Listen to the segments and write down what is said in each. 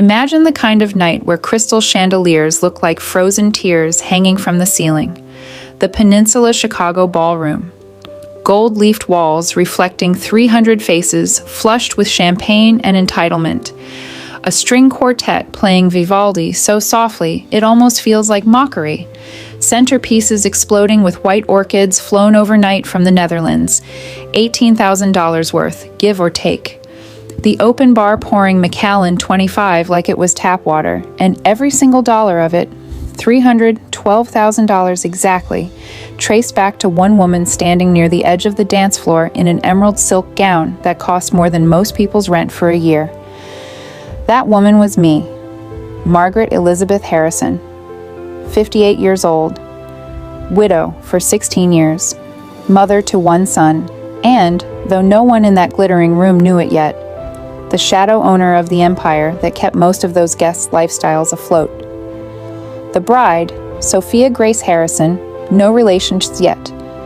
Imagine the kind of night where crystal chandeliers look like frozen tears hanging from the ceiling. The Peninsula Chicago Ballroom. Gold-leafed walls reflecting 300 faces flushed with champagne and entitlement. A string quartet playing Vivaldi so softly it almost feels like mockery. Centerpieces exploding with white orchids flown overnight from the Netherlands. $18,000 worth, give or take. The open bar pouring Macallan 25 like it was tap water, and every single dollar of it, $312,000 exactly, traced back to one woman standing near the edge of the dance floor in an emerald silk gown that cost more than most people's rent for a year. That woman was me, Margaret Elizabeth Harrison, 58 years old, widow for 16 years, mother to one son, and, though no one in that glittering room knew it yet, the shadow owner of the empire that kept most of those guests' lifestyles afloat. The bride, Sophia Grace Harrison, no relations yet,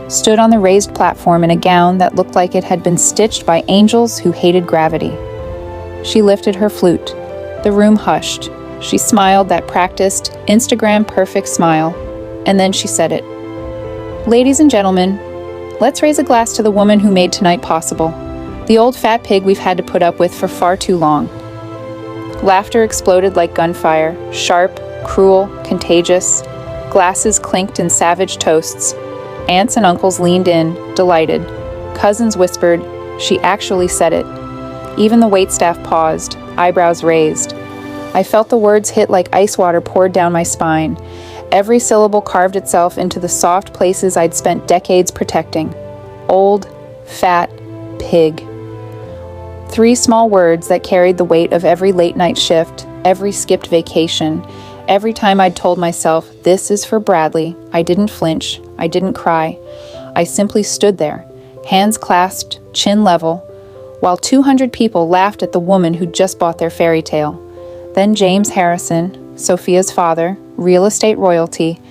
stood on the raised platform in a gown that looked like it had been stitched by angels who hated gravity. She lifted her flute. The room hushed. She smiled that practiced, Instagram-perfect smile, and then she said it. Ladies and gentlemen, let's raise a glass to the woman who made tonight possible, the old fat pig we've had to put up with for far too long. Laughter exploded like gunfire, sharp, cruel, contagious. Glasses clinked in savage toasts. Aunts and uncles leaned in, delighted. Cousins whispered, "She actually said it." Even the waitstaff paused, eyebrows raised. I felt the words hit like ice water poured down my spine. Every syllable carved itself into the soft places I'd spent decades protecting. Old, fat, pig. 3 small words that carried the weight of every late-night shift, every skipped vacation. Every time I'd told myself, this is for Bradley, I didn't flinch, I didn't cry. I simply stood there, hands clasped, chin level, while 200 people laughed at the woman who'd just bought their fairy tale. Then James Harrison, Sophia's father, real estate royalty,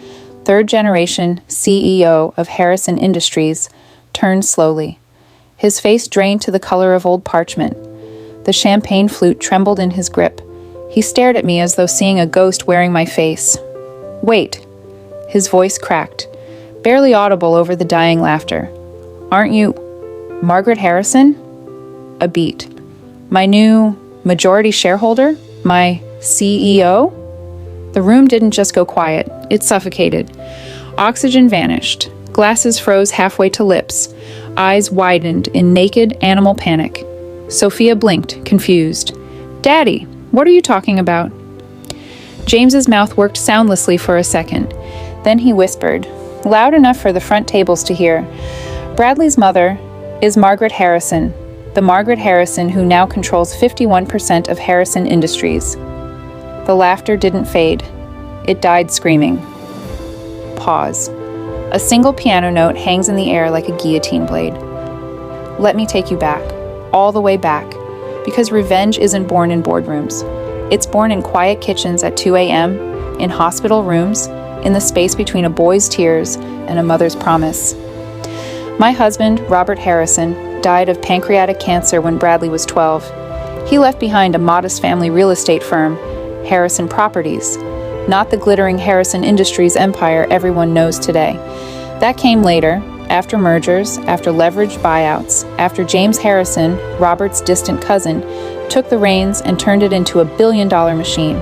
3rd generation CEO of Harrison Industries, turned slowly. His face drained to the color of old parchment. The champagne flute trembled in his grip. He stared at me as though seeing a ghost wearing my face. "Wait." His voice cracked, barely audible over the dying laughter. "Aren't you Margaret Harrison?" A beat. "My new majority shareholder? My CEO?" The room didn't just go quiet, it suffocated. Oxygen vanished. Glasses froze halfway to lips. Eyes widened in naked animal panic. Sophia blinked, confused. "Daddy, what are you talking about?" James's mouth worked soundlessly for a second. Then he whispered, loud enough for the front tables to hear, "Bradley's mother is Margaret Harrison, the Margaret Harrison who now controls 51% of Harrison Industries." The laughter didn't fade. It died screaming. Pause. A single piano note hangs in the air like a guillotine blade. Let me take you back, all the way back, because revenge isn't born in boardrooms. It's born in quiet kitchens at 2 a.m., in hospital rooms, in the space between a boy's tears and a mother's promise. My husband, Robert Harrison, died of pancreatic cancer when Bradley was 12. He left behind a modest family real estate firm, Harrison Properties, not the glittering Harrison Industries empire everyone knows today. That came later, after mergers, after leveraged buyouts, after James Harrison, Robert's distant cousin, took the reins and turned it into a billion-dollar machine.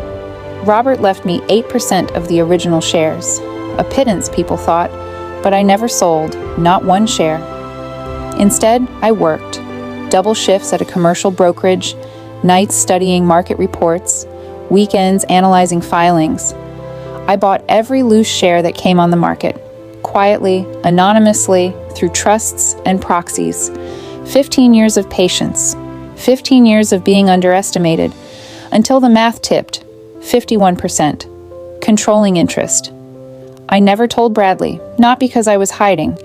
Robert left me 8% of the original shares. A pittance, people thought, but I never sold, not one share. Instead, I worked. Double shifts at a commercial brokerage, nights studying market reports, weekends analyzing filings. I bought every loose share that came on the market, quietly, anonymously, through trusts and proxies. 15 years of patience, 15 years of being underestimated, until the math tipped, 51%, controlling interest. I never told Bradley, not because I was hiding,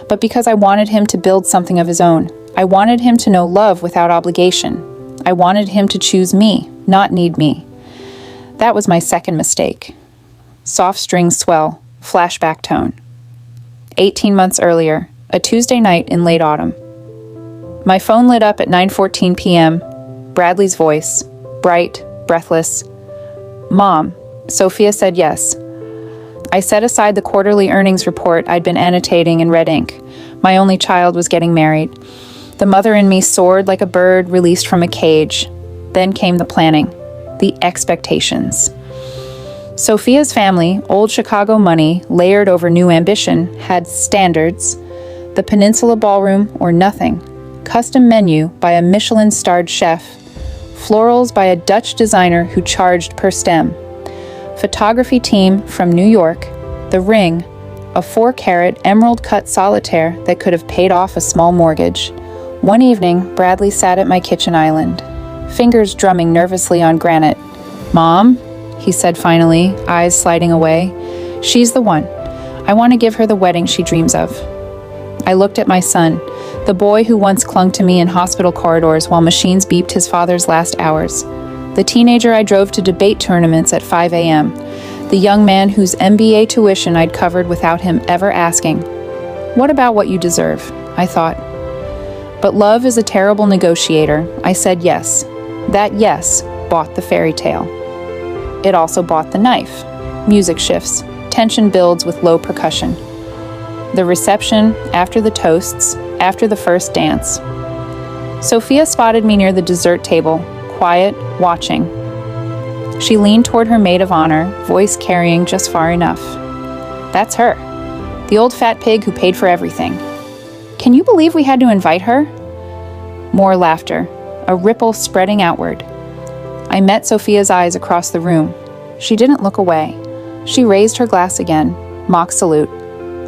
but because I wanted him to build something of his own. I wanted him to know love without obligation. I wanted him to choose me, not need me. That was my second mistake. Soft strings swell, flashback tone. 18 months earlier, a Tuesday night in late autumn. My phone lit up at 9:14 p.m. Bradley's voice, bright, breathless, Mom, Sophia said yes. I set aside the quarterly earnings report I'd been annotating in red ink. My only child was getting married. The mother in me soared like a bird released from a cage. Then came the planning, the expectations. Sophia's family, old Chicago money layered over new ambition, had standards. The Peninsula Ballroom or nothing. Custom menu by a Michelin-starred chef. Florals by a Dutch designer who charged per stem. Photography team from New York. The ring, a 4-carat emerald-cut solitaire that could have paid off a small mortgage. One evening, Bradley sat at my kitchen island, fingers drumming nervously on granite. "Mom," he said finally, eyes sliding away. "She's the one. I want to give her the wedding she dreams of." I looked at my son, the boy who once clung to me in hospital corridors while machines beeped his father's last hours. The teenager I drove to debate tournaments at 5 a.m. The young man whose MBA tuition I'd covered without him ever asking. "What about what you deserve?" I thought. But love is a terrible negotiator. I said yes. That yes bought the fairy tale. It also bought the knife. Music shifts. Tension builds with low percussion. The reception, after the toasts, after the first dance. Sophia spotted me near the dessert table, quiet, watching. She leaned toward her maid of honor, voice carrying just far enough. "That's her. The old fat pig who paid for everything. Can you believe we had to invite her?" More laughter, a ripple spreading outward. I met Sophia's eyes across the room. She didn't look away. She raised her glass again, mock salute.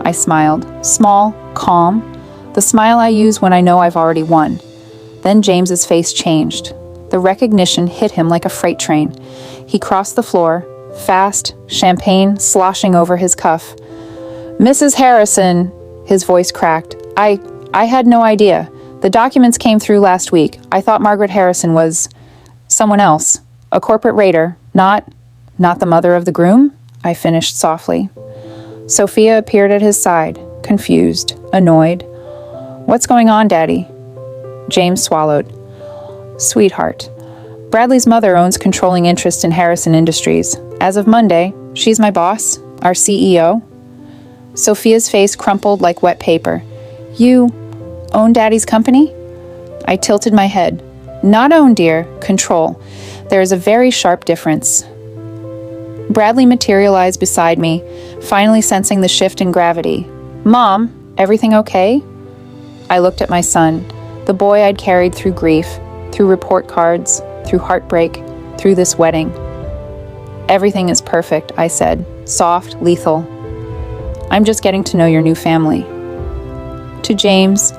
I smiled, small, calm, the smile I use when I know I've already won. Then James's face changed. The recognition hit him like a freight train. He crossed the floor, fast, champagne sloshing over his cuff. "Mrs. Harrison," his voice cracked. I had no idea. The documents came through last week. I thought Margaret Harrison was someone else, a corporate raider, not the mother of the groom," I finished softly. Sophia appeared at his side, confused, annoyed. "What's going on, Daddy?" James swallowed. "Sweetheart, Bradley's mother owns controlling interest in Harrison Industries. As of Monday, she's my boss, our CEO." Sophia's face crumpled like wet paper. "You own Daddy's company?" I tilted my head. "Not own, dear, control. There is a very sharp difference." Bradley materialized beside me, finally sensing the shift in gravity. "Mom, everything okay?" I looked at my son, the boy I'd carried through grief, through report cards, through heartbreak, through this wedding. "Everything is perfect," I said, soft, lethal. "I'm just getting to know your new family." To James,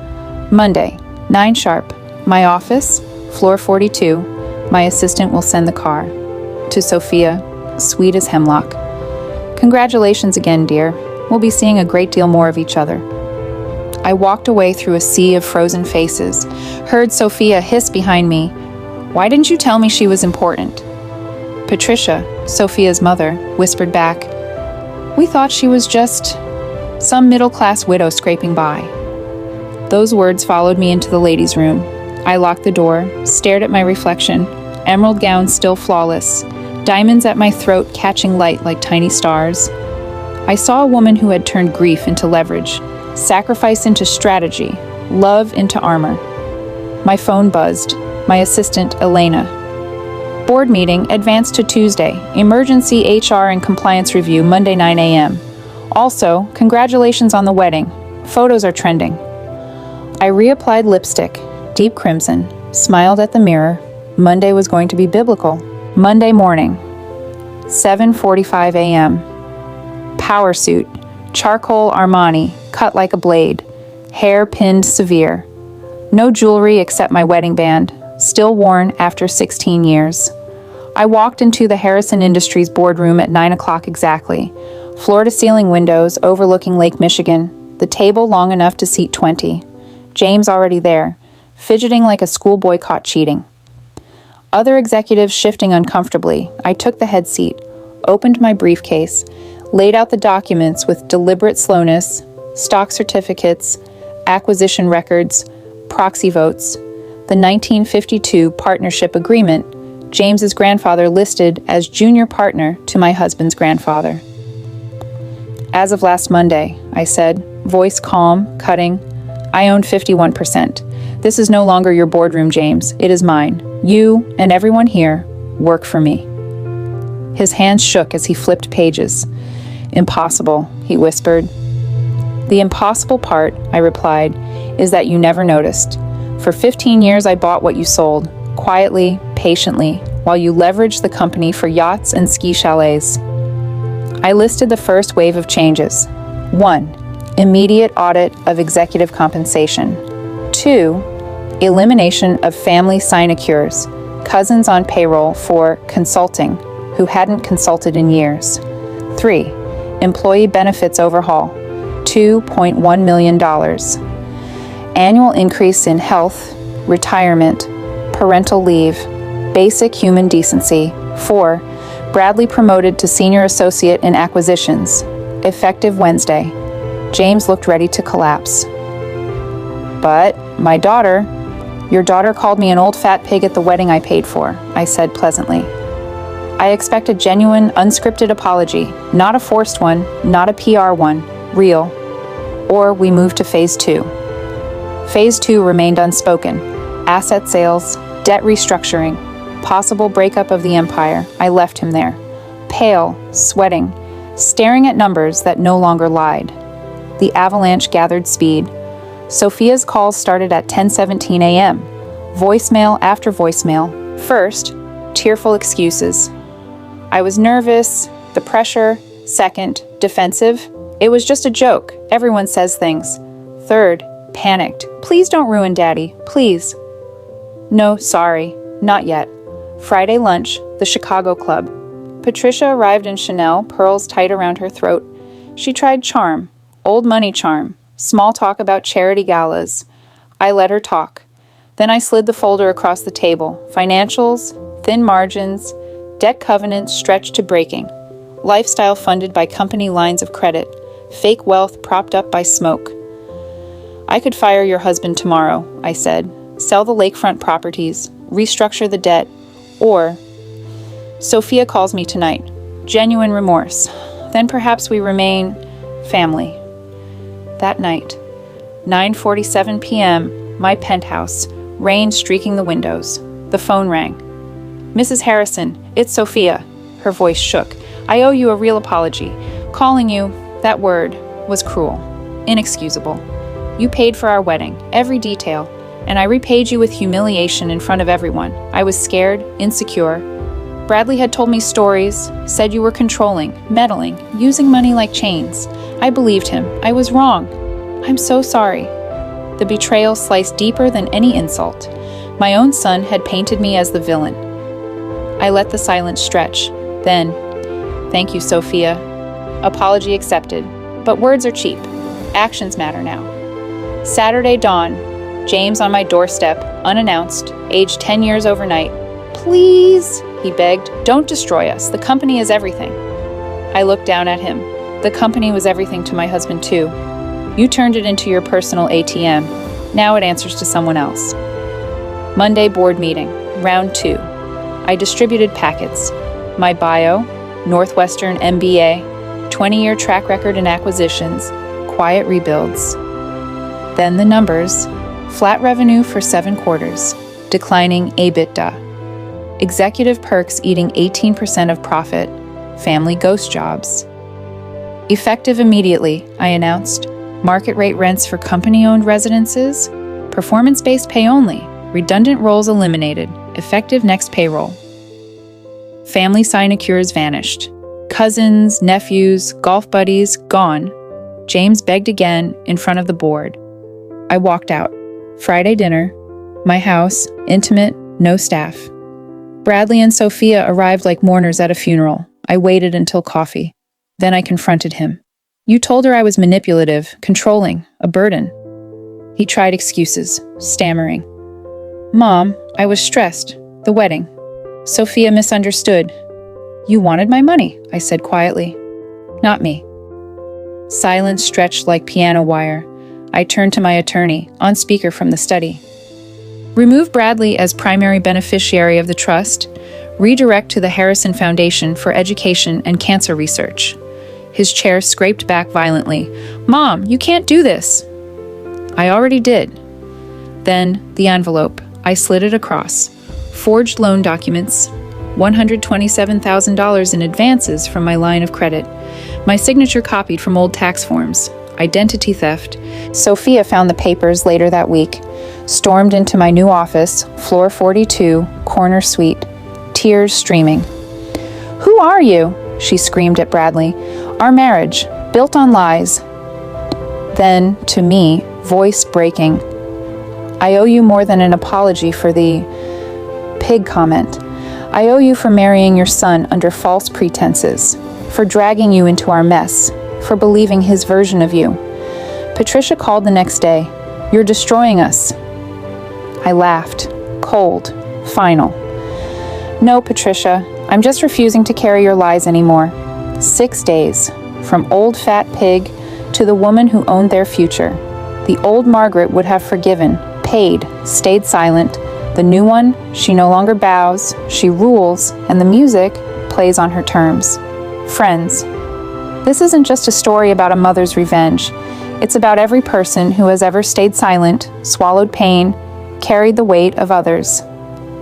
"Monday, 9 sharp. My office, floor 42. My assistant will send the car." To Sophia, sweet as hemlock. "Congratulations again, dear. We'll be seeing a great deal more of each other." I walked away through a sea of frozen faces, heard Sophia hiss behind me, "Why didn't you tell me she was important?" Patricia, Sophia's mother, whispered back, "We thought she was just some middle-class widow scraping by." Those words followed me into the ladies' room. I locked the door, stared at my reflection, emerald gown still flawless, diamonds at my throat catching light like tiny stars. I saw a woman who had turned grief into leverage, sacrifice into strategy, love into armor. My phone buzzed. My assistant, Elena. "Board meeting advanced to Tuesday. Emergency HR and compliance review Monday 9 a.m. Also, congratulations on the wedding. Photos are trending." I reapplied lipstick, deep crimson, smiled at the mirror. Monday was going to be biblical. Monday morning, 7:45 a.m. Power suit, charcoal Armani, cut like a blade, hair pinned severe. No jewelry except my wedding band, still worn after 16 years. I walked into the Harrison Industries boardroom at 9 o'clock exactly. Floor-to-ceiling windows overlooking Lake Michigan, the table long enough to seat 20. James already there, fidgeting like a schoolboy caught cheating. Other executives shifting uncomfortably. I took the head seat, opened my briefcase, laid out the documents with deliberate slowness, stock certificates, acquisition records, proxy votes, the 1952 partnership agreement, James's grandfather listed as junior partner to my husband's grandfather. As of last Monday, I said, voice calm, cutting, I own 51%. This is no longer your boardroom, James. It is mine. You and everyone here work for me. His hands shook as he flipped pages. Impossible, he whispered. The impossible part, I replied, is that you never noticed. For 15 years I bought what you sold, quietly, patiently, while you leveraged the company for yachts and ski chalets. I listed the first wave of changes. 1. Immediate audit of executive compensation. 2. Elimination of family sinecures, cousins on payroll for consulting, who hadn't consulted in years. 3. Employee benefits overhaul, $2.1 million. Annual increase in health, retirement, parental leave, basic human decency. 4. Bradley promoted to senior associate in acquisitions, effective Wednesday. James looked ready to collapse. But my daughter, your daughter called me an old fat pig at the wedding I paid for, I said pleasantly. I expect a genuine, unscripted apology, not a forced one, not a PR one, real. Or we move to phase 2. Phase 2 remained unspoken. Asset sales, debt restructuring, possible breakup of the empire. I left him there, pale, sweating, staring at numbers that no longer lied. The avalanche gathered speed. Sophia's calls started at 10:17 a.m. Voicemail after voicemail. First, tearful excuses. I was nervous, the pressure. Second, defensive. It was just a joke. Everyone says things. Third, panicked. Please don't ruin Daddy, please. No, sorry, not yet. Friday lunch, the Chicago Club. Patricia arrived in Chanel, pearls tight around her throat. She tried charm, old money charm, small talk about charity galas. I let her talk. Then I slid the folder across the table. Financials, thin margins, debt covenants stretched to breaking. Lifestyle funded by company lines of credit. Fake wealth propped up by smoke. I could fire your husband tomorrow, I said. Sell the lakefront properties, restructure the debt, or... Sophia calls me tonight. Genuine remorse. Then perhaps we remain family. That night, 9:47 p.m., my penthouse, rain streaking the windows. The phone rang. Mrs. Harrison, it's Sophia. Her voice shook. I owe you a real apology. Calling you, that word, was cruel. Inexcusable. You paid for our wedding, every detail, and I repaid you with humiliation in front of everyone. I was scared, insecure. Bradley had told me stories, said you were controlling, meddling, using money like chains. I believed him. I was wrong. I'm so sorry. The betrayal sliced deeper than any insult. My own son had painted me as the villain. I let the silence stretch. Then, thank you, Sophia. Apology accepted. But words are cheap. Actions matter now. Saturday dawn. James on my doorstep, unannounced, aged 10 years overnight. Please, he begged, don't destroy us. The company is everything. I looked down at him. The company was everything to my husband, too. You turned it into your personal ATM. Now it answers to someone else. Monday board meeting, round 2. I distributed packets. My bio, Northwestern MBA, 20-year track record in acquisitions, quiet rebuilds. Then the numbers. Flat revenue for 7 quarters, declining EBITDA. Executive perks eating 18% of profit, family ghost jobs. Effective immediately, I announced. Market rate rents for company-owned residences, performance-based pay only, redundant roles eliminated, effective next payroll. Family sinecures vanished. Cousins, nephews, golf buddies, gone. James begged again in front of the board. I walked out. Friday dinner, my house, intimate, no staff. Bradley and Sophia arrived like mourners at a funeral. I waited until coffee. Then I confronted him. You told her I was manipulative, controlling, a burden. He tried excuses, stammering. Mom, I was stressed. The wedding. Sophia misunderstood. You wanted my money, I said quietly. Not me. Silence stretched like piano wire. I turned to my attorney, on speaker from the study. Remove Bradley as primary beneficiary of the trust. Redirect to the Harrison Foundation for Education and Cancer Research. His chair scraped back violently. Mom, you can't do this. I already did. Then, the envelope. I slid it across. Forged loan documents. $127,000 in advances from my line of credit. My signature copied from old tax forms. Identity theft. Sophia found the papers later that week, stormed into my new office, floor 42, corner suite, tears streaming. Who are you? She screamed at Bradley. Our marriage, built on lies. Then, to me, voice breaking. I owe you more than an apology for the pig comment. I owe you for marrying your son under false pretenses, for dragging you into our mess, for believing his version of you. Patricia called the next day. You're destroying us. I laughed. Cold. Final. No, Patricia, I'm just refusing to carry your lies anymore. 6 days. From old fat pig to the woman who owned their future. The old Margaret would have forgiven, paid, stayed silent. The new one, she no longer bows, she rules, and the music plays on her terms. Friends, this isn't just a story about a mother's revenge. It's about every person who has ever stayed silent, swallowed pain, carried the weight of others,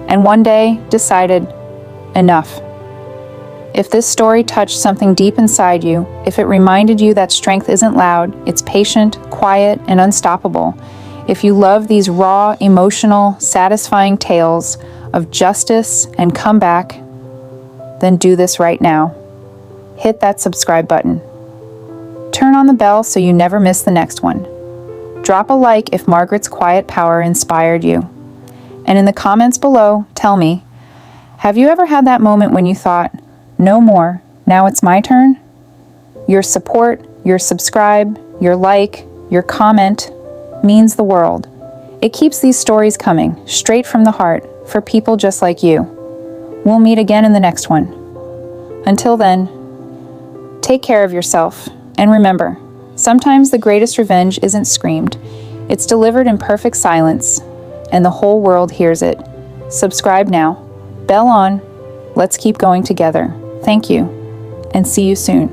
and one day decided, enough. If this story touched something deep inside you, if it reminded you that strength isn't loud, it's patient, quiet, and unstoppable, if you love these raw, emotional, satisfying tales of justice and comeback, then do this right now. Hit that subscribe button. Turn on the bell so you never miss the next one. Drop a like if Margaret's quiet power inspired you. And in the comments below, tell me, have you ever had that moment when you thought, no more, now it's my turn? Your support, your subscribe, your like, your comment means the world. It keeps these stories coming, straight from the heart, for people just like you. We'll meet again in the next one. Until then, take care of yourself, and remember, sometimes the greatest revenge isn't screamed. It's delivered in perfect silence, and the whole world hears it. Subscribe now. Bell on. Let's keep going together. Thank you, and see you soon.